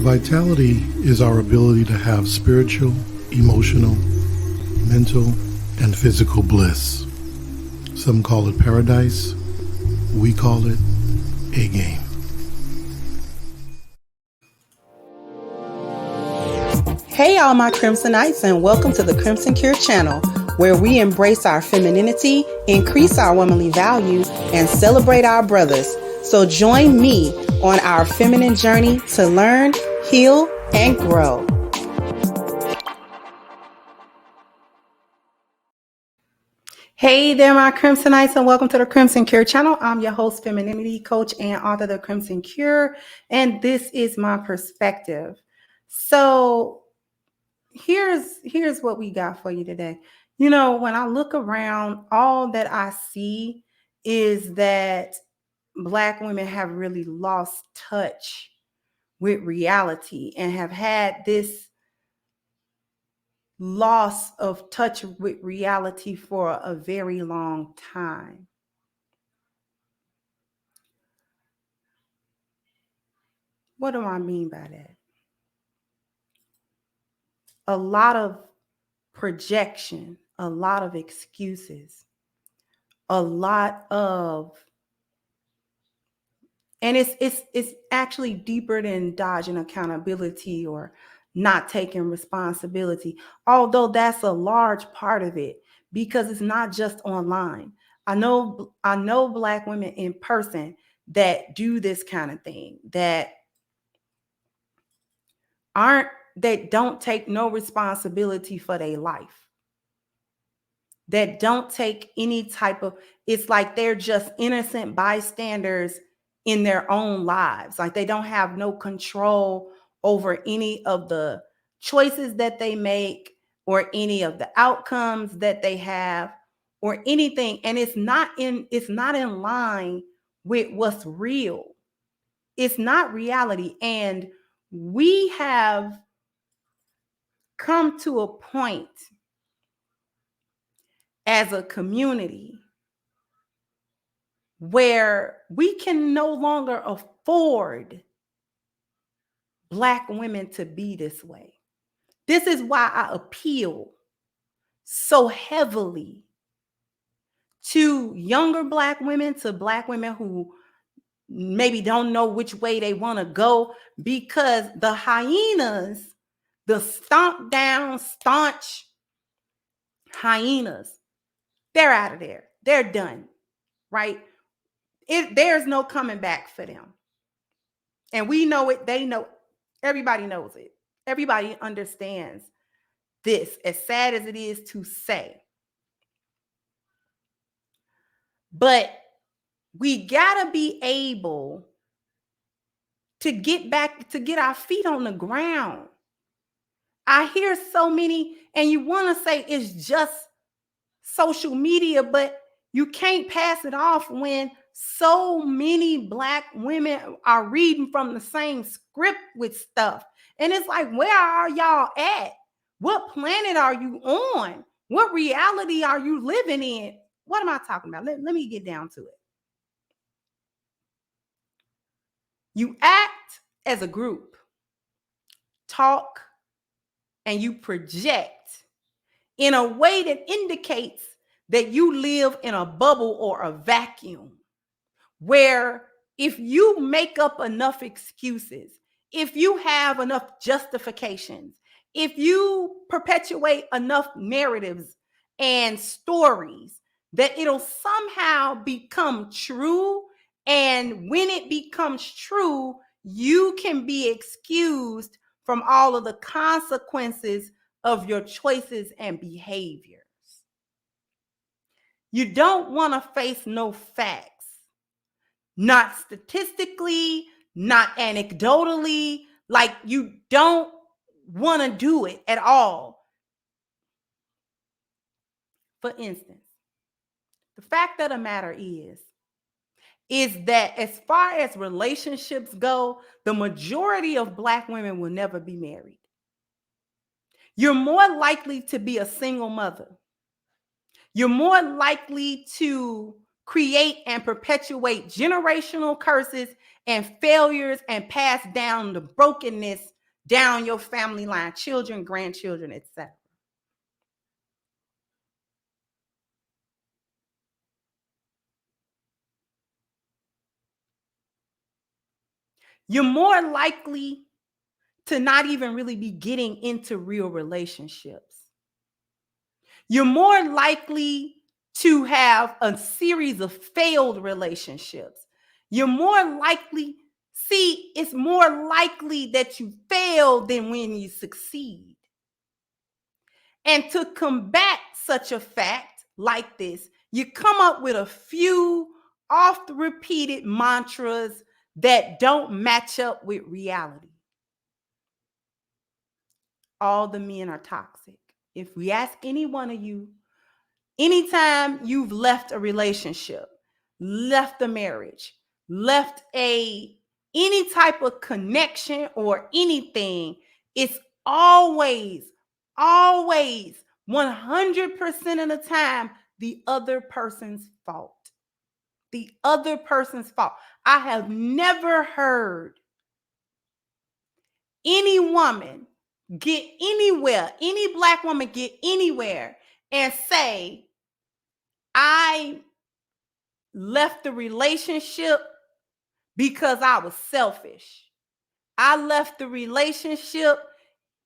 Vitality is our ability to have spiritual, emotional, mental, and physical bliss. Some call it paradise. We call it a game. Hey, all my Crimsonites, and welcome to the Crimson Cure channel, where we embrace our femininity, increase our womanly value, and celebrate our brothers. So join me on our feminine journey to learn, heal, and grow. Hey there, my Crimsonites, and welcome to the Crimson Cure channel. I'm your host, femininity coach, and author of the Crimson Cure, and this is my perspective. So here's what we got for you today. You know, when I look around, all that I see is that Black women have really lost touch with reality and have had this loss of touch with reality for a very long time. What do I mean by that? A lot of projection, a lot of excuses, a lot of, and it's actually deeper than dodging accountability or not taking responsibility, although that's a large part of it, because it's not just online. I know Black women in person that do this kind of thing, that don't take no responsibility for their life, that don't take any type of, it's like they're just innocent bystanders in their own lives. Like they don't have no control over any of the choices that they make or any of the outcomes that they have or anything. And it's not in line with what's real. It's not reality. And we have come to a point as a community where we can no longer afford Black women to be this way. This is why I appeal so heavily to younger Black women, to Black women who maybe don't know which way they want to go, because the hyenas, the stomp down, staunch hyenas, they're out of there. They're done, right? There's no coming back for them. And we know it. They know. Everybody knows it. Everybody understands this, as sad as it is to say. But we gotta be able to get our feet on the ground. I hear so many, and you want to say it's just social media, but you can't pass it off when so many Black women are reading from the same script with stuff. And it's like, where are y'all at? What planet are you on? What reality are you living in? What am I talking about? Let me get down to it. You act as a group, talk, and you project in a way that indicates that you live in a bubble or a vacuum, where if you make up enough excuses, if you have enough justifications, if you perpetuate enough narratives and stories, that it'll somehow become true. And when it becomes true, you can be excused from all of the consequences of your choices and behaviors. You don't want to face no facts, not statistically, not anecdotally. Like, you don't want to do it at all. For instance, the fact of the matter is that as far as relationships go, the majority of Black women will never be married. You're more likely to be a single mother. You're more likely to create and perpetuate generational curses and failures and pass down the brokenness down your family line, children, grandchildren, etc. You're more likely to not even really be getting into real relationships. You're more likely to have a series of failed relationships. You're more likely, it's more likely that you fail than when you succeed. And to combat such a fact like this, you come up with a few oft repeated mantras that don't match up with reality. All the men are toxic. If we ask any one of you, anytime you've left a relationship, left a marriage, left any type of connection or anything, it's always 100% of the time the other person's fault. The other person's fault. I have never heard any woman get anywhere, any Black woman get anywhere and say, I left the relationship because I was selfish. I left the relationship,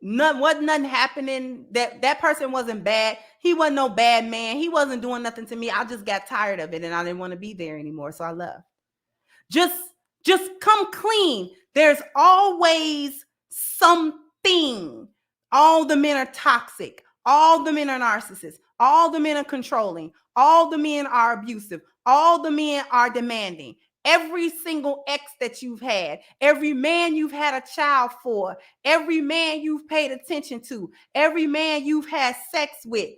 wasn't nothing happening. That person wasn't bad. He wasn't no bad man. He wasn't doing nothing to me. I just got tired of it and I didn't want to be there anymore, so I left. Just come clean. There's always something. All the men are toxic. All the men are narcissists. All the men are controlling. All the men are abusive. All the men are demanding. Every single ex that you've had, every man you've had a child for, every man you've paid attention to, every man you've had sex with,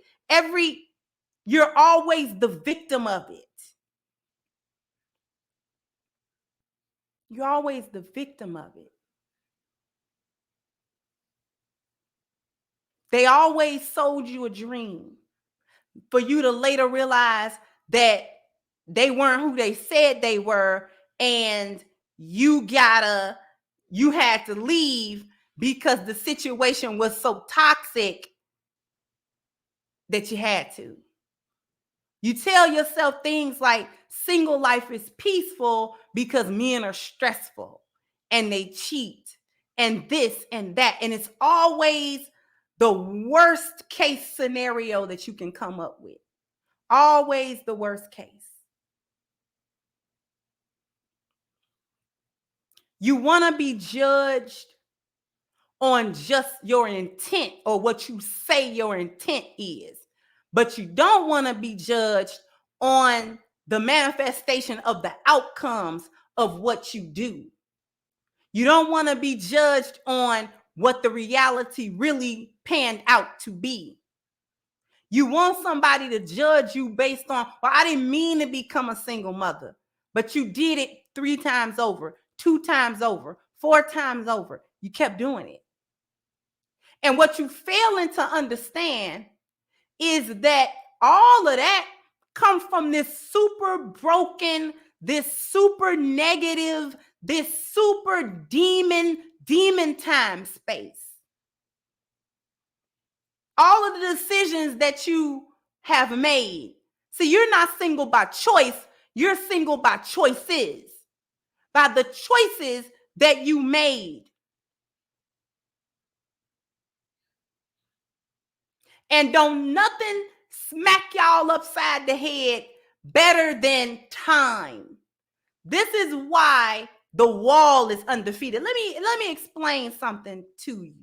you're always the victim of it. You're always the victim of it. They always sold you a dream for you to later realize that they weren't who they said they were, and you had to leave because the situation was so toxic that you had to. You tell yourself things like single life is peaceful because men are stressful and they cheat and this and that. And it's always the worst case scenario that you can come up with. Always the worst case. You want to be judged on just your intent or what you say your intent is, but you don't want to be judged on the manifestation of the outcomes of what you do. You don't want to be judged on what the reality really panned out to be. You want somebody to judge you based on, well, I didn't mean to become a single mother, but you did it 3 times over, 2 times over, 4 times over. You kept doing it. And what you failing to understand is that all of that comes from this super broken, this super negative, this super demon time space. All of the decisions that you have made. See, you're not single by choice. You're single by choices. By the choices that you made. And don't nothing smack y'all upside the head better than time. This is why the wall is undefeated. Let me explain something to you.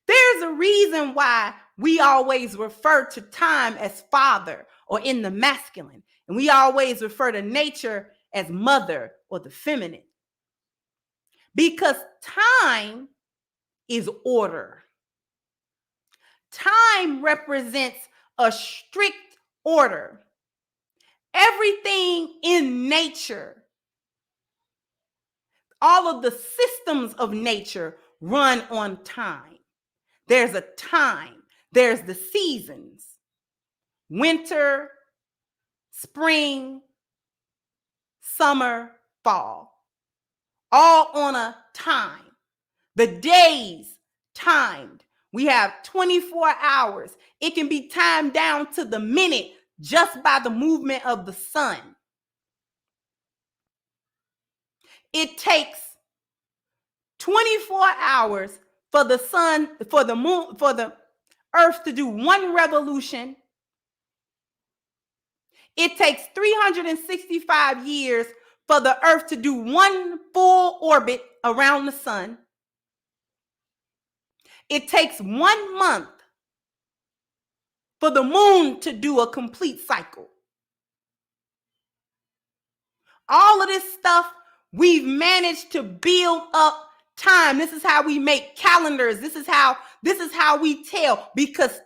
There's a reason why we always refer to time as father or in the masculine, and we always refer to nature as mother or the feminine. Because time is order. Time represents a strict order. Everything in nature, all of the systems of nature run on time. There's a time. There's the seasons. Winter, spring, summer, fall. All on a time. The days timed. We have 24 hours. It can be timed down to the minute just by the movement of the sun. It takes 24 hours for the sun, for the moon, for the earth to do one revolution. It takes 365 years for the earth to do one full orbit around the sun. It takes 1 month for the moon to do a complete cycle. All of this stuff, we've managed to build up time. This is how we make calendars. This is how we tell, because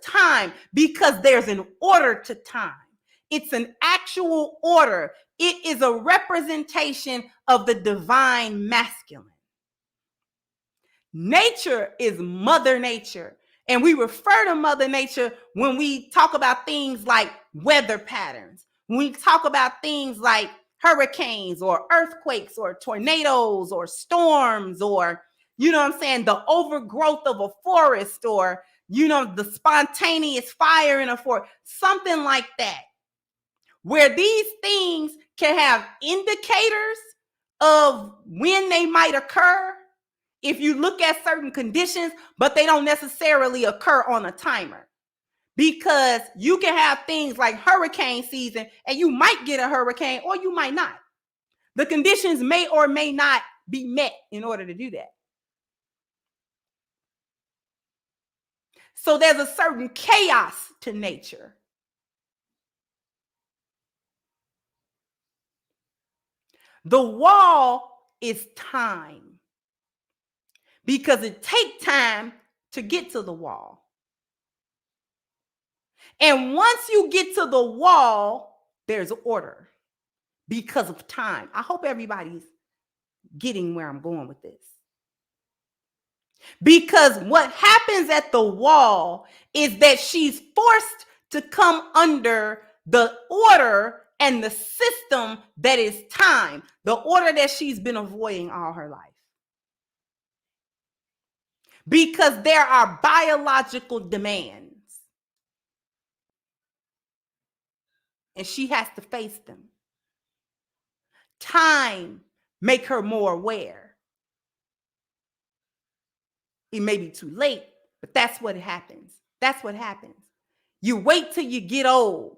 there's an order to time. It's an actual order. It is a representation of the divine masculine. Nature is Mother Nature. And we refer to Mother Nature when we talk about things like weather patterns, when we talk about things like hurricanes or earthquakes or tornadoes or storms, or, the overgrowth of a forest, or, the spontaneous fire in a forest, something like that, where these things can have indicators of when they might occur if you look at certain conditions, but they don't necessarily occur on a timer. Because you can have things like hurricane season, and you might get a hurricane or you might not. The conditions may or may not be met in order to do that. So there's a certain chaos to nature. The wall is time, because it takes time to get to the wall. And once you get to the wall, there's order because of time. I hope everybody's getting where I'm going with this. Because what happens at the wall is that she's forced to come under the order and the system that is time, the order that she's been avoiding all her life. Because there are biological demands, and she has to face them. Time make her more aware. It may be too late, but that's what happens. That's what happens. You wait till you get old,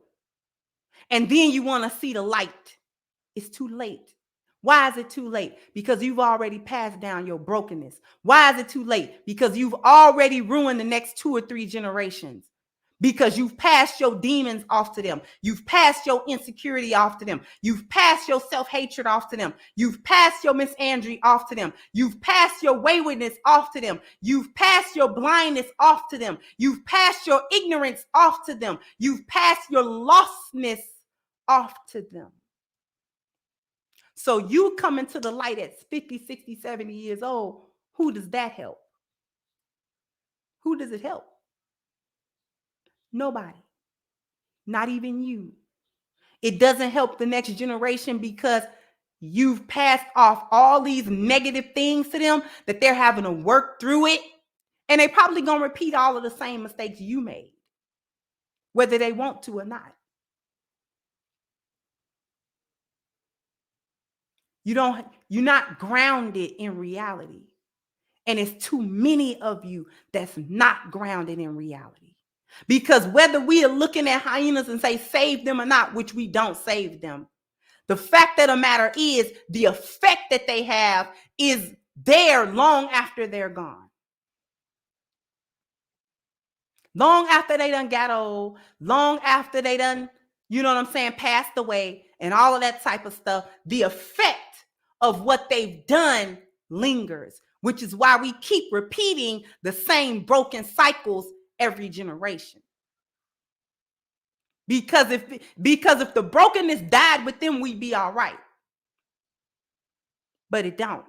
and then you want to see the light. It's too late. Why is it too late? Because you've already passed down your brokenness. Why is it too late? Because you've already ruined the next 2 or 3 generations. Because you've passed your demons off to them. You've passed your insecurity off to them. You've passed your self-hatred off to them. You've passed your misandry off to them. You've passed your waywardness off to them. You've passed your blindness off to them. You've passed your ignorance off to them. You've passed your lostness off to them. So you come into the light at 50, 60, 70 years old. Who does that help? Who does it help? Nobody. Not even you. It doesn't help the next generation because you've passed off all these negative things to them that they're having to work through it. And they probably going to repeat all of the same mistakes you made, whether they want to or not. You're not grounded in reality. And it's too many of you that's not grounded in reality. Because whether we are looking at hyenas and say save them or not, which we don't save them, the fact of the matter is the effect that they have is there long after they're gone. Long after they done got old, long after they done, passed away and all of that type of stuff, the effect of what they've done lingers, which is why we keep repeating the same broken cycles every generation. Because if the brokenness died with them, we'd be all right. But it don't.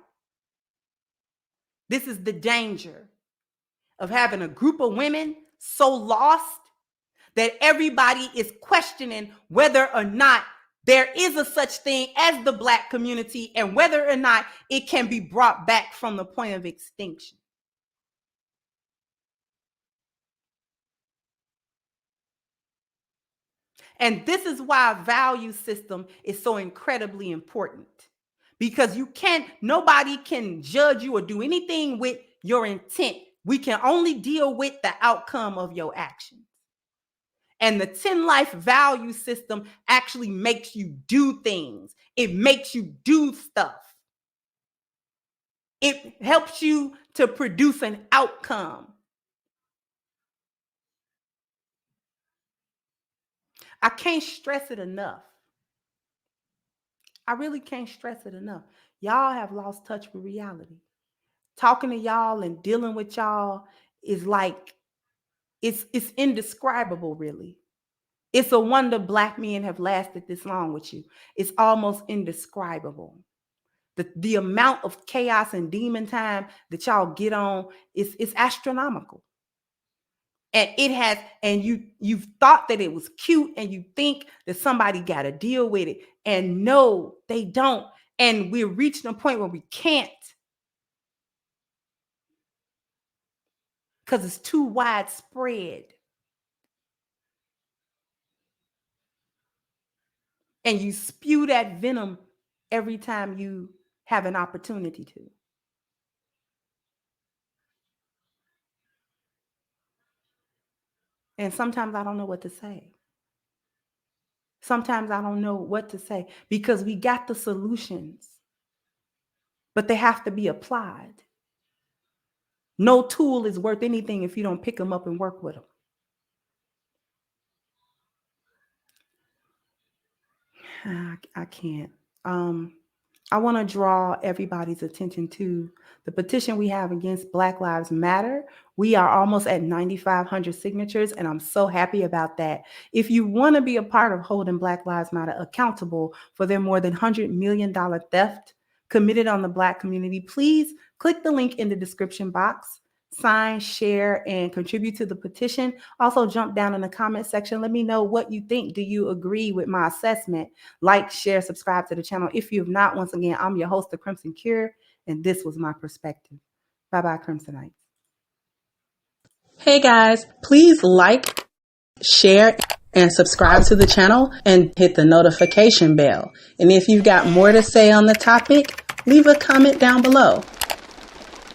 This is the danger of having a group of women so lost that everybody is questioning whether or not there is a such thing as the Black community and whether or not it can be brought back from the point of extinction. And this is why a value system is so incredibly important. Because nobody can judge you or do anything with your intent. We can only deal with the outcome of your actions. And the 10 life value system actually makes you do things. It makes you do stuff. It helps you to produce an outcome. I can't stress it enough. I really can't stress it enough. Y'all have lost touch with reality. Talking to y'all and dealing with y'all is like, it's indescribable, really. It's a wonder Black men have lasted this long with you. It's almost indescribable. The amount of chaos and demon time that y'all get on is astronomical. And it has, and you've thought that it was cute, and you think that somebody got to deal with it. And no, they don't. And we're reaching a point where we can't, because it's too widespread. And you spew that venom every time you have an opportunity to. And sometimes I don't know what to say. Sometimes I don't know what to say, because we got the solutions, but they have to be applied. No tool is worth anything if you don't pick them up and work with them. I can't. I want to draw everybody's attention to the petition we have against Black Lives Matter. We are almost at 9,500 signatures, and I'm so happy about that. If you want to be a part of holding Black Lives Matter accountable for their more than $100 million theft committed on the Black community, please click the link in the description box. Sign, share, and contribute to the petition. Also, jump down in the comment section. Let me know what you think. Do you agree with my assessment? Like, share, subscribe to the channel. If you have not, once again, I'm your host, The Crimson Cure, and this was my perspective. Bye-bye, Crimsonites. Hey guys, please like, share, and subscribe to the channel and hit the notification bell. And if you've got more to say on the topic, leave a comment down below.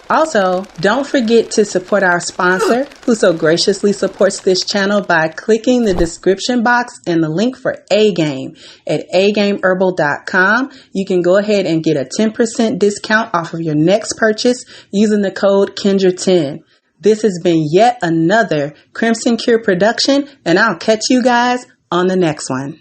Also, don't forget to support our sponsor, who so graciously supports this channel by clicking the description box and the link for A-Game at agameherbal.com. You can go ahead and get a 10% discount off of your next purchase using the code Kendra10. This has been yet another Crimson Cure production, and I'll catch you guys on the next one.